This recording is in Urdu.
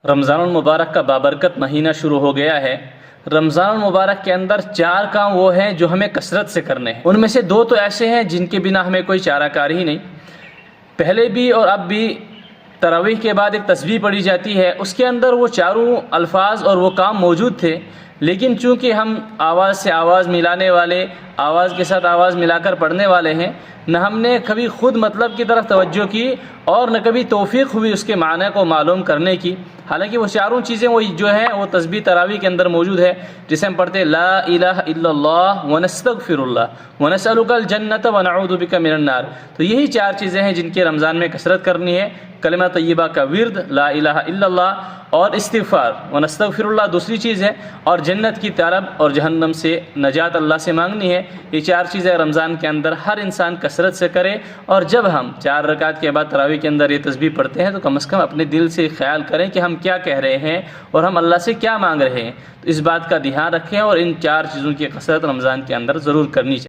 رمضان المبارک کا بابرکت مہینہ شروع ہو گیا ہے۔ رمضان المبارک کے اندر 4 کام وہ ہیں جو ہمیں کثرت سے کرنے ہیں۔ ان میں سے 2 تو ایسے ہیں جن کے بنا ہمیں کوئی چارہ کاری ہی نہیں۔ پہلے بھی اور اب بھی تراویح کے بعد ایک تسبیح پڑھی جاتی ہے، اس کے اندر وہ چاروں الفاظ اور وہ کام موجود تھے، لیکن چونکہ ہم آواز سے آواز ملانے والے، آواز کے ساتھ آواز ملا کر پڑھنے والے ہیں، نہ ہم نے کبھی خود مطلب کی طرف توجہ کی اور نہ کبھی توفیق ہوئی اس کے معنی کو معلوم کرنے کی۔ حالانکہ وہ چاروں چیزیں وہ جو ہیں وہ تسبیح تراویح کے اندر موجود ہے، جسے ہم پڑھتے ہیں لا الہ الا اللہ ونستغفر اللہ ونسألک الجنۃ ونعوذ بک من النار۔ تو یہی 4 چیزیں ہیں جن کے رمضان میں کثرت کرنی ہے۔ کلمہ طیبہ کا ورد، لا الہ الا اللہ اور استغفار ونستغفر اللہ دوسری چیز ہے، اور جنت کی طلب اور جہنم سے نجات اللہ سے مانگنی ہے۔ یہ 4 چیزیں رمضان کے اندر ہر انسان کثرت سے کرے، اور جب ہم 4 رکعت کے بعد تراویح کے اندر یہ تسبیح پڑھتے ہیں تو کم از کم اپنے دل سے خیال کریں کہ ہم کیا کہہ رہے ہیں اور ہم اللہ سے کیا مانگ رہے ہیں۔ تو اس بات کا دھیان رکھیں اور ان 4 چیزوں کی کثرت رمضان کے اندر ضرور کرنی چاہیے۔